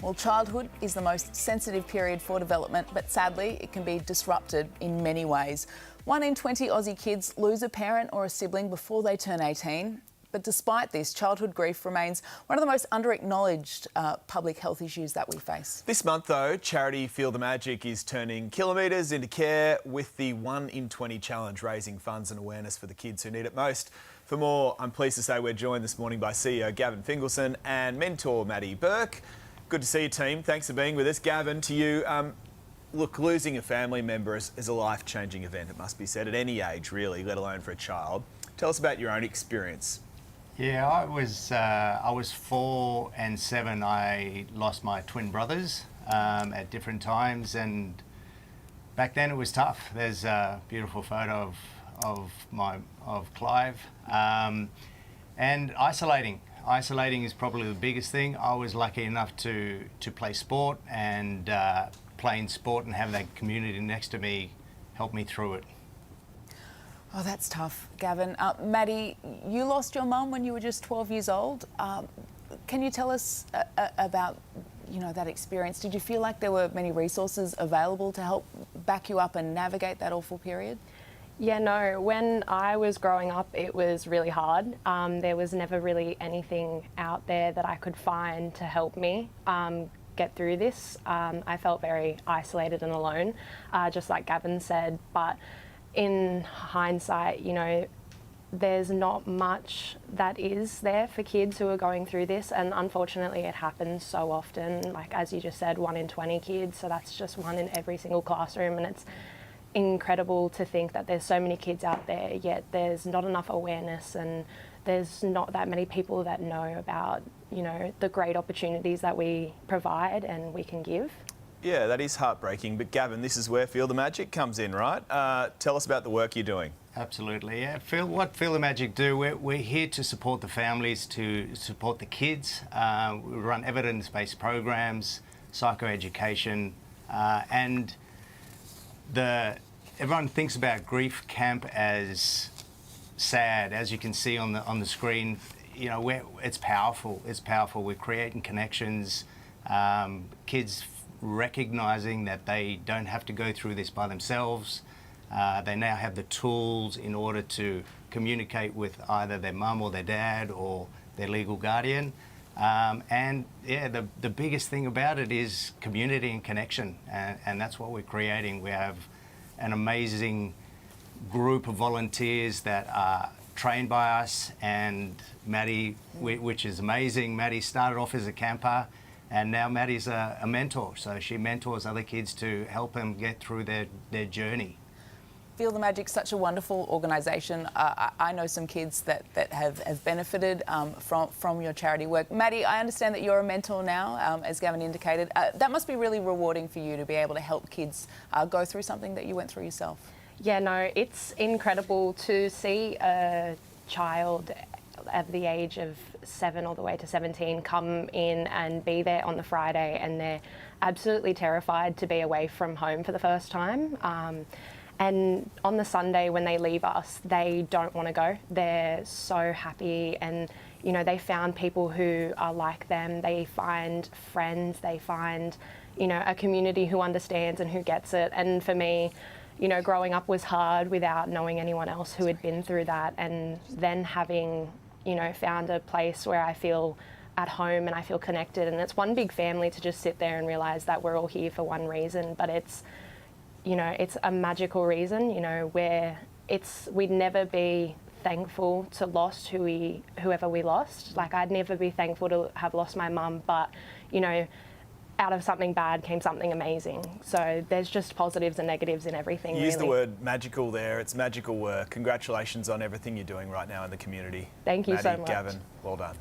Well, childhood is the most sensitive period for development, but sadly, it can be disrupted in many ways. 1 in 20 Aussie kids lose a parent or a sibling before they turn 18. But despite this, childhood grief remains one of the most under-acknowledged public health issues that we face. This month, though, charity Feel the Magic is turning kilometres into care with the 1 in 20 challenge, raising funds and awareness for the kids who need it most. For more, I'm pleased to say we're joined this morning by CEO Gavin Fingelson and mentor Maddie Burke. Good to see you, team. Thanks for being with us. Gavin, to you, look, losing a family member is a life-changing event, it must be said, at any age, really, let alone for a child. Tell us about your own experience. Yeah, I was 4 and 7. I lost my twin brothers at different times, and back then it was tough. There's a beautiful photo of Clive, and isolating. Isolating is probably the biggest thing. I was lucky enough to play sport, and playing sport and having that community next to me helped me through it. Oh, that's tough, Gavin. Maddie, you lost your mum when you were just 12 years old. Can you tell us about, that experience? Did you feel like there were many resources available to help back you up and navigate that awful period? Yeah, no, when I was growing up, it was really hard. There was never really anything out there that I could find to help me get through this. I felt very isolated and alone, just like Gavin said, but in hindsight, there's not much that is there for kids who are going through this, and unfortunately it happens so often. Like, as you just said, 1 in 20 kids, so that's just 1 in every single classroom, and it's incredible to think that there's so many kids out there, yet there's not enough awareness, and there's not that many people that know about, the great opportunities that we provide and we can give. Yeah, that is heartbreaking, but Gavin, this is where Feel the Magic comes in, right? Tell us about the work you're doing. Absolutely, yeah. What Feel the Magic do, we're here to support the families, to support the kids. We run evidence-based programs, psychoeducation, and everyone thinks about grief camp as sad. As you can see on the screen, it's powerful. It's powerful. We're creating connections, kids recognizing that they don't have to go through this by themselves. They now have the tools in order to communicate with either their mum or their dad or their legal guardian. And yeah, the biggest thing about it is community and connection, and that's what we're creating. We have an amazing group of volunteers that are trained by us, and Maddie, which is amazing. Maddie started off as a camper, and now Maddie's a mentor, so she mentors other kids to help them get through their journey. Feel the Magic's such a wonderful organisation. I know some kids that have benefited from your charity work. Maddie, I understand that you're a mentor now, as Gavin indicated. That must be really rewarding for you to be able to help kids go through something that you went through yourself. Yeah, no, it's incredible to see a child at the age of 7 all the way to 17 come in and be there on the Friday, and they're absolutely terrified to be away from home for the first time. And on the Sunday when they leave us, they don't want to go. They're so happy, and they found people who are like them. They find friends, they find a community who understands and who gets it. And for me, growing up was hard without knowing anyone else who had been through that, and then having found a place where I feel at home and I feel connected, and it's one big family to just sit there and realise that we're all here for one reason, but it's a magical reason, where we'd never be thankful to lost whoever we lost. Like, I'd never be thankful to have lost my mum, but, out of something bad came something amazing. So there's just positives and negatives in everything. You used the word magical there. It's magical work. Congratulations on everything you're doing right now in the community. Thank you Maddie, so much. Gavin, well done.